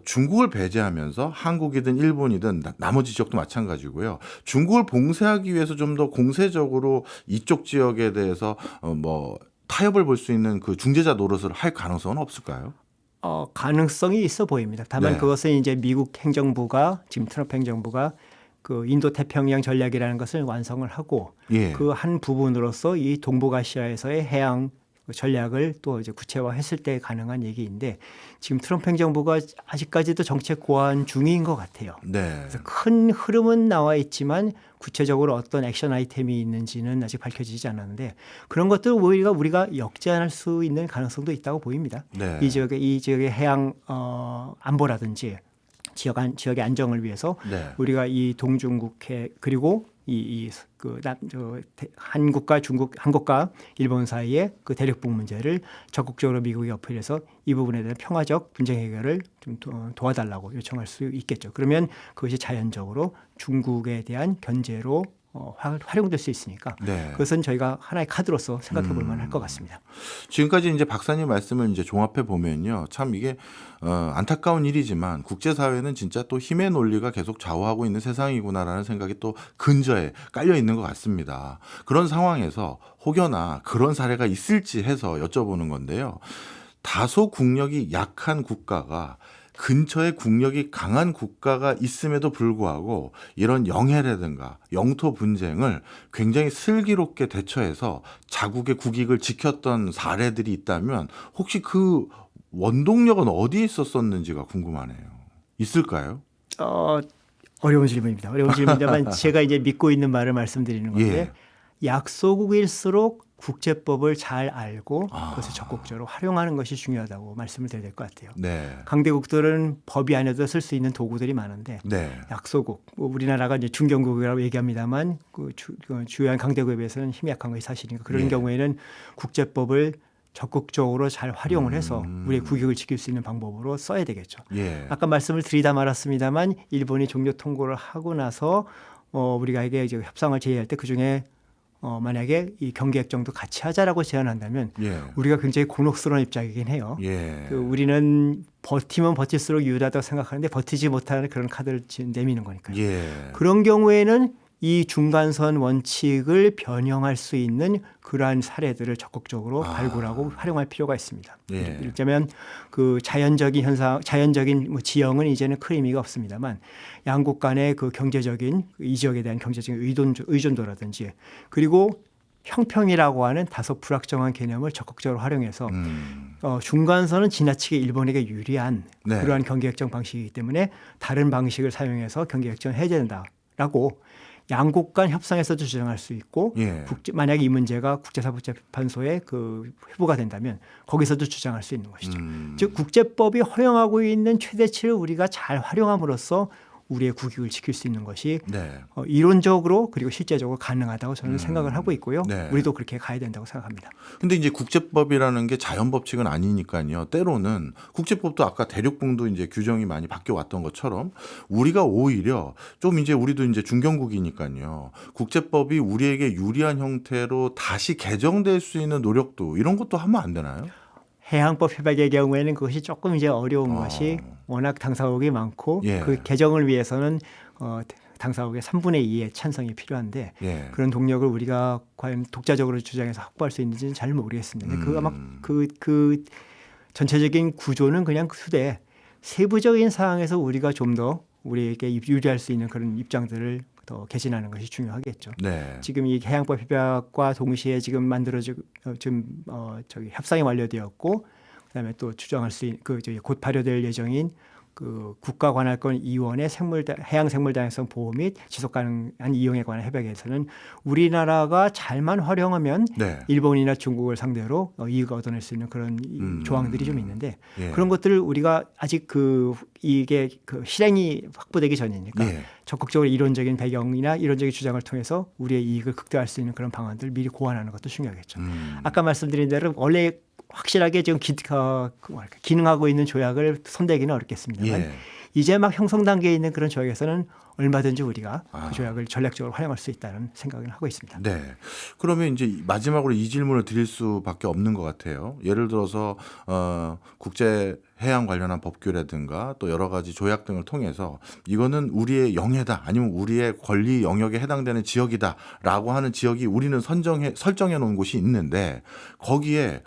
Speaker 1: 중국을 배제하면서 한국이든 일본이든 나머지 지역도 마찬가지고요. 중국을 봉쇄하기 위해서 좀 더 공세적으로 이쪽 지역에 대해서 타협을 볼 수 있는 그 중재자 노릇을 할 가능성은 없을까요?
Speaker 2: 가능성이 있어 보입니다. 다만 그것은 이제 미국 행정부가 지금 트럼프 행정부가 그 인도 태평양 전략이라는 것을 완성을 하고 그 한 부분으로서 이 동북아시아에서의 해양 전략을 또 이제 구체화했을 때 가능한 얘기인데 지금 트럼프 행정부가 아직까지도 정책 고안 중인 것 같아요.
Speaker 1: 네.
Speaker 2: 그래서 큰 흐름은 나와 있지만 구체적으로 어떤 액션 아이템이 있는지는 아직 밝혀지지 않았는데 그런 것들 오히려 우리가 역제안할 수 있는 가능성도 있다고 보입니다.
Speaker 1: 네.
Speaker 2: 이 지역의 해양 안보라든지 지역의 안정을 위해서
Speaker 1: 네.
Speaker 2: 우리가 이 동중국해 그리고 한국과 일본 사이의 그 대륙붕 문제를 적극적으로 미국이 어필해서 이 부분에 대한 평화적 분쟁 해결을 좀 도와달라고 요청할 수 있겠죠. 그러면 그것이 자연적으로 중국에 대한 견제로 활용될 수 있으니까
Speaker 1: 네.
Speaker 2: 그것은 저희가 하나의 카드로서 생각해 볼 만할 것 같습니다.
Speaker 1: 지금까지 이제 박사님 말씀을 이제 종합해 보면요. 참 이게 안타까운 일이지만 국제사회는 진짜 또 힘의 논리가 계속 좌우하고 있는 세상이구나라는 생각이 또 근저에 깔려 있는 것 같습니다. 그런 상황에서 혹여나 그런 사례가 있을지 해서 여쭤보는 건데요. 다소 국력이 약한 국가가 근처에 국력이 강한 국가가 있음에도 불구하고 이런 영해라든가 영토 분쟁을 굉장히 슬기롭게 대처해서 자국의 국익을 지켰던 사례들이 있다면 혹시 그 원동력은 어디에 있었었는지가 궁금하네요. 있을까요?
Speaker 2: 어려운 질문입니다. 어려운 질문이지만 제가 이제 믿고 있는 말을 말씀드리는 건데 약소국일수록 국제법을 잘 알고 그것을 적극적으로 활용하는 것이 중요하다고 말씀을 드려야 될 것 같아요.
Speaker 1: 네.
Speaker 2: 강대국들은 법이 아니어도 쓸 수 있는 도구들이 많은데
Speaker 1: 네.
Speaker 2: 약소국, 우리나라가 이제 중견국이라고 얘기합니다만 그 주요한 강대국에 비해서는 힘이 약한 것이 사실이니까 그런 경우에는 국제법을 적극적으로 잘 활용을 해서 우리의 국익을 지킬 수 있는 방법으로 써야 되겠죠. 아까 말씀을 드리다 말았습니다만 일본이 종료 통고를 하고 나서 우리가 이게 이제 협상을 제의할 때 그중에 만약에 이 경계 협정도 같이 하자라고 제안한다면 우리가 굉장히 곤혹스러운 입장이긴 해요. 우리는 버티면 버틸수록 유리하다고 생각하는데 버티지 못하는 그런 카드를 내미는 거니까요. 그런 경우에는 이 중간선 원칙을 변형할 수 있는 그러한 사례들을 적극적으로 발굴하고 활용할 필요가 있습니다. 이를테면 그 자연적인 현상, 자연적인 지형은 이제는 큰 의미가 없습니다만 양국 간의 그 경제적인 이 지역에 대한 경제적인 의존도라든지 그리고 형평이라고 하는 다소 불확정한 개념을 적극적으로 활용해서 중간선은 지나치게 일본에게 유리한 그러한 경계협정 방식이기 때문에 다른 방식을 사용해서 경계협정을 해야 된다라고 양국 간 협상에서도 주장할 수 있고 만약에 이 문제가 국제사법재판소에 그 회부가 된다면 거기서도 주장할 수 있는 것이죠. 즉 국제법이 허용하고 있는 최대치를 우리가 잘 활용함으로써 우리의 국익을 지킬 수 있는 것이 이론적으로 그리고 실제적으로 가능하다고 저는 생각을 하고 있고요. 우리도 그렇게 가야 된다고 생각합니다.
Speaker 1: 근데 이제 국제법이라는 게 자연 법칙은 아니니까요. 때로는 국제법도 아까 대륙붕도 이제 규정이 많이 바뀌어 왔던 것처럼 우리가 오히려 좀 이제 우리도 이제 중견국이니까요. 국제법이 우리에게 유리한 형태로 다시 개정될 수 있는 노력도 이런 것도 하면 안 되나요?
Speaker 2: 해양법 협약의 경우에는 그것이 조금 이제 어려운 것이 워낙 당사국이 많고 그 개정을 위해서는 당사국의 3분의 2의 찬성이 필요한데 그런 동력을 우리가 과연 독자적으로 주장해서 확보할 수 있는지는 잘 모르겠습니다. 그 아마 그 전체적인 구조는 그냥 수대 세부적인 사항에서 우리가 좀 더 우리에게 유리할 수 있는 그런 입장들을 더 개진하는 것이 중요하겠죠. 지금 이 해양법 협약과 동시에 지금 만들어지고 저기 협상이 완료되었고 그다음에 또 추정할 수 있는 곧 발효될 예정인 그 국가관할권 이원의 해양생물 다양성 보호 및 지속 가능한 이용에 관한 협약에서는 우리나라가 잘만 활용하면 일본이나 중국을 상대로 이익을 얻어낼 수 있는 그런 조항들이 좀 있는데 그런 것들을 우리가 아직 이게 실행이 확보되기 전이니까 적극적으로 이론적인 배경이나 이론적인 주장을 통해서 우리의 이익을 극대화할 수 있는 그런 방안들을 미리 고안하는 것도 중요하겠죠. 아까 말씀드린 대로 원래 확실하게 지금 기능하고 있는 조약을 손대기는 어렵겠습니다만 이제 막 형성 단계에 있는 그런 조약에서는 얼마든지 우리가 그 조약을 전략적으로 활용할 수 있다는 생각을 하고 있습니다.
Speaker 1: 그러면 이제 마지막으로 이 질문을 드릴 수밖에 없는 것 같아요. 예를 들어서 국제 해양 관련한 법규라든가 또 여러 가지 조약 등을 통해서 이거는 우리의 영해다 아니면 우리의 권리 영역에 해당되는 지역이다라고 하는 지역이 우리는 설정해 놓은 곳이 있는데 거기에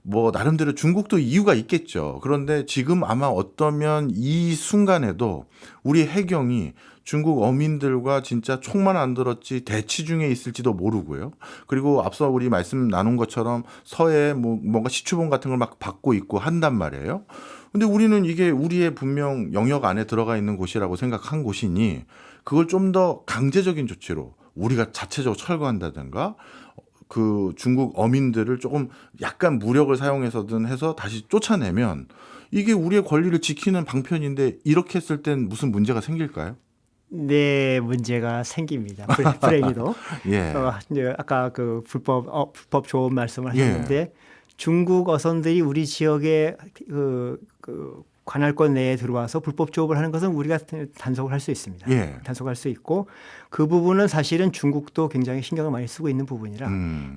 Speaker 1: 뭐 나름대로 중국도 이유가 있겠죠. 그런데 지금 아마 어떠면 이 순간에도 우리 해경이 중국 어민들과 진짜 총만 안 들었지 대치 중에 있을지도 모르고요. 그리고 앞서 우리 말씀 나눈 것처럼 서해 뭔가 시추본 같은 걸 막 받고 있고 한단 말이에요. 근데 우리는 이게 우리의 분명 영역 안에 들어가 있는 곳이라고 생각한 곳이니 그걸 좀 더 강제적인 조치로 우리가 자체적으로 철거한다든가 그 중국 어민들을 조금 약간 무력을 사용해서든 해서 다시 쫓아내면 이게 우리의 권리를 지키는 방편인데 이렇게 했을 땐 무슨 문제가 생길까요?
Speaker 2: 네, 문제가 생깁니다. 불행히도.
Speaker 1: 예.
Speaker 2: 이제 아까 그 불법 조업 말씀을
Speaker 1: 예.
Speaker 2: 하셨는데 중국 어선들이 우리 지역에 그 관할권 내에 들어와서 불법 조업을 하는 것은 우리가 단속을 할 수 있습니다.
Speaker 1: 예.
Speaker 2: 단속할 수 있고 그 부분은 사실은 중국도 굉장히 신경을 많이 쓰고 있는 부분이라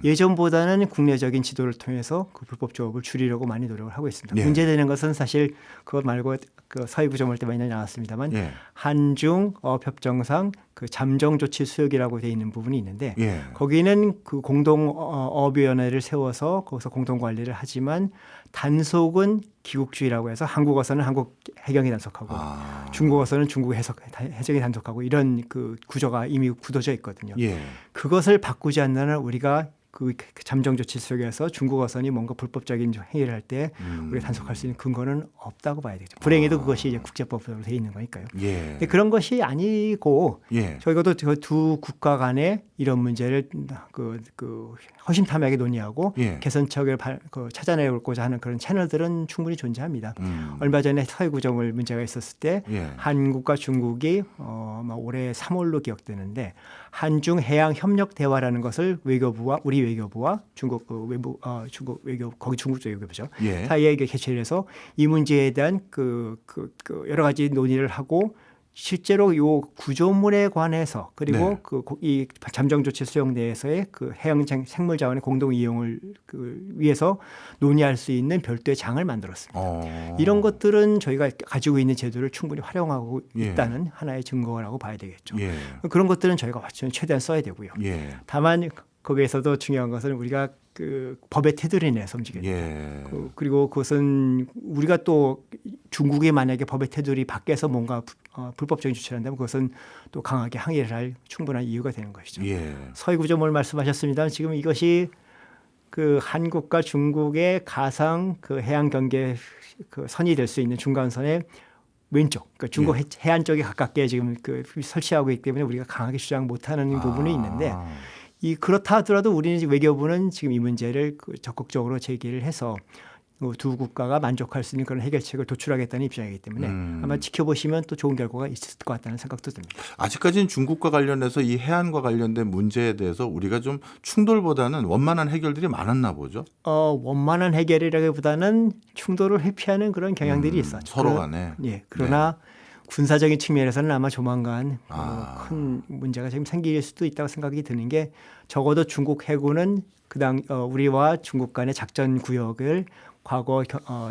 Speaker 2: 예전보다는 국내적인 지도를 통해서 그 불법 조업을 줄이려고 많이 노력을 하고 있습니다.
Speaker 1: 예.
Speaker 2: 문제되는 것은 사실 그것 말고 그 서해 구조물 때 많이 나왔습니다만
Speaker 1: 예.
Speaker 2: 한중 어협정상 그 잠정 조치 수역이라고 되어 있는 부분이 있는데
Speaker 1: 예.
Speaker 2: 거기는 그 공동 어업위원회를 세워서 거기서 공동 관리를 하지만 단속은 기국주의라고 해서 한국어선은 한국 해경이 단속하고 중국어선은 중국 해적이 단속하고 이런 그 구조가 이미 굳어져 있거든요.
Speaker 1: 예.
Speaker 2: 그것을 바꾸지 않는 우리가 그 잠정 조치 속에서 중국어선이 뭔가 불법적인 행위를 할 때 우리가 단속할 수 있는 근거는 없다고 봐야 되죠. 불행히도 그것이 이제 국제법으로 되어 있는 거니까요.
Speaker 1: 예.
Speaker 2: 근데 그런 것이 아니고
Speaker 1: 예.
Speaker 2: 저희가도 두 국가 간에 이런 문제를 그 허심탄회하게 논의하고
Speaker 1: 예.
Speaker 2: 개선책을 찾아내고자 하는 그런 채널들은 충분히 존재합니다. 얼마 전에 서해 구조물 문제가 있었을 때
Speaker 1: 예.
Speaker 2: 한국과 중국이 올해 3월로 기억되는데 한중 해양 협력 대화라는 것을 외교부와 우리 외교부와 중국 중국 외교 거기 중국도 외교부죠.
Speaker 1: 예.
Speaker 2: 사이에 개최를 해서 이 문제에 대한 그 여러 가지 논의를 하고 실제로 요 구조물에 관해서 그리고
Speaker 1: 네.
Speaker 2: 이 잠정 조치 수용 내에서의 그 해양 생물 자원의 공동 이용을 위해서 논의할 수 있는 별도의 장을 만들었습니다. 이런 것들은 저희가 가지고 있는 제도를 충분히 활용하고
Speaker 1: 예.
Speaker 2: 있다는 하나의 증거라고 봐야 되겠죠.
Speaker 1: 예.
Speaker 2: 그런 것들은 저희가 최대한 써야 되고요.
Speaker 1: 예.
Speaker 2: 다만 거기에서도 중요한 것은 우리가 그 법의 테두리 내에서 움직여야 돼요.
Speaker 1: 예.
Speaker 2: 그리고 그것은 우리가 또 중국이 만약에 법의 테두리 밖에서 뭔가 불법적인 조치를 한다면 그것은 또 강하게 항의를 할 충분한 이유가 되는 것이죠.
Speaker 1: 예.
Speaker 2: 서해 구조물 말씀하셨습니다. 지금 이것이 그 한국과 중국의 가상 그 해양 경계 그 선이 될 수 있는 중간선의 왼쪽, 그러니까 중국 해안 쪽에 가깝게 지금 그 설치하고 있기 때문에 우리가 강하게 주장 못하는 부분이 있는데 그렇다 하더라도 우리는 외교부는 지금 이 문제를 적극적으로 제기를 해서 두 국가가 만족할 수 있는 그런 해결책을 도출하겠다는 입장이기 때문에 아마 지켜보시면 또 좋은 결과가 있을 것 같다는 생각도 듭니다.
Speaker 1: 아직까지는 중국과 관련해서 이 해안과 관련된 문제에 대해서 우리가 좀 충돌보다는 원만한 해결들이 많았나 보죠.
Speaker 2: 원만한 해결이라기보다는 충돌을 회피하는 그런 경향들이 있었죠.
Speaker 1: 서로 간에.
Speaker 2: 예. 그러나 군사적인 측면에서는 아마 조만간 큰 문제가 지금 생길 수도 있다고 생각이 드는 게 적어도 중국 해군은 우리와 중국 간의 작전 구역을 과거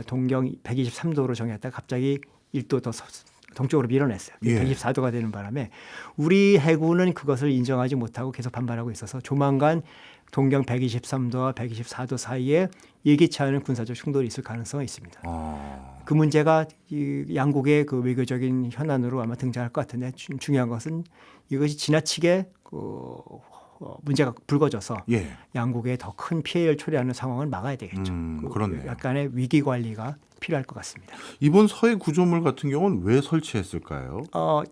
Speaker 2: 동경 123도로 정했다가 갑자기 1도 더 동쪽으로 밀어냈어요.
Speaker 1: 예.
Speaker 2: 124도가 되는 바람에 우리 해군은 그것을 인정하지 못하고 계속 반발하고 있어서 조만간 동경 123도와 124도 사이에 예기치 않은 군사적 충돌이 있을 가능성이 있습니다. 그 문제가 이 양국의 그 외교적인 현안으로 아마 등장할 것 같은데 중요한 것은 이것이 지나치게 문제가 불거져서 양국에 더 큰 피해를 초래하는 상황을 막아야 되겠죠.
Speaker 1: 그렇네요.
Speaker 2: 약간의 위기 관리가 필요할 것 같습니다.
Speaker 1: 이번 서해 구조물 같은 경우는 왜 설치했을까요?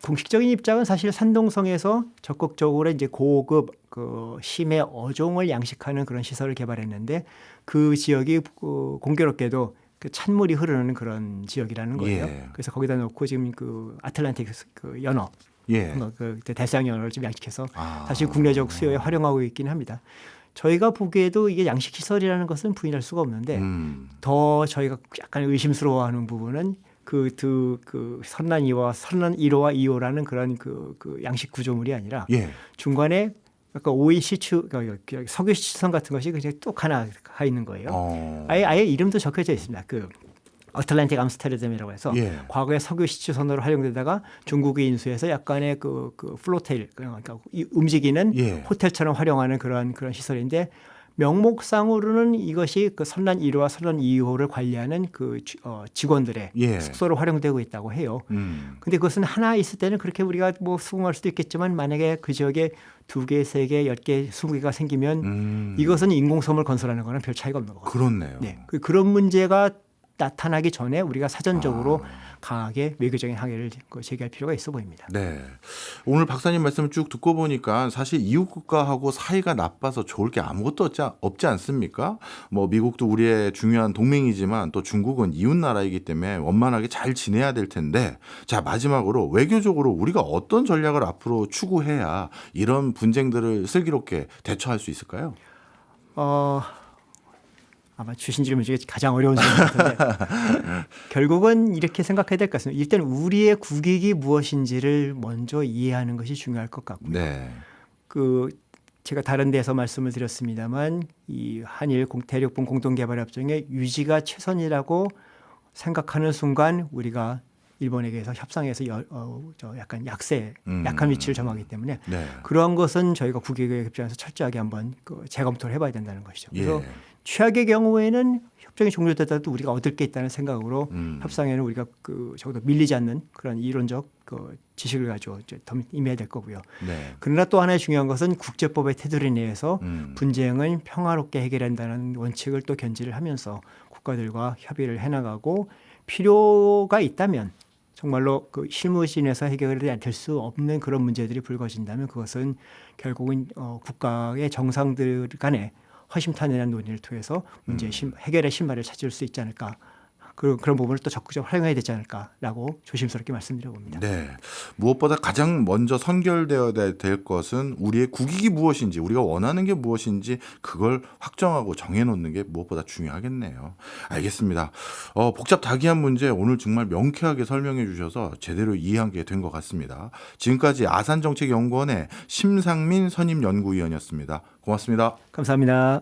Speaker 2: 공식적인 입장은 사실 산동성에서 적극적으로 이제 고급 그 심해 어종을 양식하는 그런 시설을 개발했는데 그 지역이 공교롭게도 그 찬물이 흐르는 그런 지역이라는 거예요. 그래서 거기다 놓고 지금 그 아틀란틱 그 연어, 그 대서양 연어를 좀 양식해서 사실 국내적 수요에 활용하고 있기는 합니다. 저희가 보기에도 이게 양식 시설이라는 것은 부인할 수가 없는데 더 저희가 약간 의심스러워하는 부분은 그 선란 1호와 2호라는 그런 그 양식 구조물이 아니라 중간에 약간 오일 시추, 석유 시추선 같은 것이 그냥 뚝 하나 가 있는 거예요. 아예 이름도 적혀져 있습니다. 그 어틀란틱 암스테르담이라고 해서 과거에 석유 시추선으로 활용되다가 중국이 인수해서 약간의 그 플로테일, 그러니까 움직이는 호텔처럼 활용하는 그런 시설인데 명목상으로는 이것이 그 선란 1호와 선란 2호를 관리하는 그 직원들의
Speaker 1: 예.
Speaker 2: 숙소로 활용되고 있다고 해요. 근데 그것은 하나 있을 때는 그렇게 우리가 뭐 수긍할 수도 있겠지만 만약에 그 지역에 2개, 3개, 10개, 20개가 생기면 이것은 인공섬을 건설하는 거랑 별 차이가 없는 거거든요.
Speaker 1: 그렇네요.
Speaker 2: 네. 그런 문제가 나타나기 전에 우리가 사전적으로 강하게 외교적인 항의를 제기할 필요가 있어 보입니다.
Speaker 1: 네. 오늘 박사님 말씀을 쭉 듣고 보니까 사실 이웃 국가하고 사이가 나빠서 좋을 게 아무것도 없지 않습니까? 뭐 미국도 우리의 중요한 동맹이지만 또 중국은 이웃 나라이기 때문에 원만하게 잘 지내야 될 텐데, 자, 마지막으로 외교적으로 우리가 어떤 전략을 앞으로 추구해야 이런 분쟁들을 슬기롭게 대처할 수 있을까요?
Speaker 2: 아마 주신 질문 중에 가장 어려운 질문 같은데 결국은 이렇게 생각해야 될 것 같습니다. 일단 우리의 국익이 무엇인지를 먼저 이해하는 것이 중요할 것 같고요.
Speaker 1: 네.
Speaker 2: 제가 다른 데서 말씀을 드렸습니다만 이 한일 대륙분 공동개발협정의 유지가 최선이라고 생각하는 순간 우리가 일본에게서 협상에서 약간 약한 위치를 점하기 때문에
Speaker 1: 네.
Speaker 2: 그러한 것은 저희가 국익의 입장에서 철저하게 한번 재검토를 해봐야 된다는 것이죠. 그래서
Speaker 1: 예.
Speaker 2: 최악의 경우에는 협정이 종료되더라도 우리가 얻을 게 있다는 생각으로 협상에는 우리가 적어도 밀리지 않는 그런 이론적 지식을 가지고 더 임해야 될 거고요.
Speaker 1: 네.
Speaker 2: 그러나 또 하나의 중요한 것은 국제법의 테두리 내에서 분쟁은 평화롭게 해결한다는 원칙을 또 견지를 하면서 국가들과 협의를 해나가고 필요가 있다면 정말로 그 실무진에서 해결이 될 수 없는 그런 문제들이 불거진다면 그것은 결국은 국가의 정상들 간에 허심탄회한 논의를 통해서 문제 해결의 신발을 찾을 수 있지 않을까. 그런 부분을 또 적극적으로 활용해야 되지 않을까라고 조심스럽게 말씀드려 봅니다.
Speaker 1: 네. 무엇보다 가장 먼저 선결되어야 될 것은 우리의 국익이 무엇인지, 우리가 원하는 게 무엇인지 그걸 확정하고 정해놓는 게 무엇보다 중요하겠네요. 알겠습니다. 복잡다기한 문제 오늘 정말 명쾌하게 설명해 주셔서 제대로 이해한 게 된 것 같습니다. 지금까지 아산정책연구원의 심상민 선임연구위원이었습니다. 고맙습니다.
Speaker 2: 감사합니다.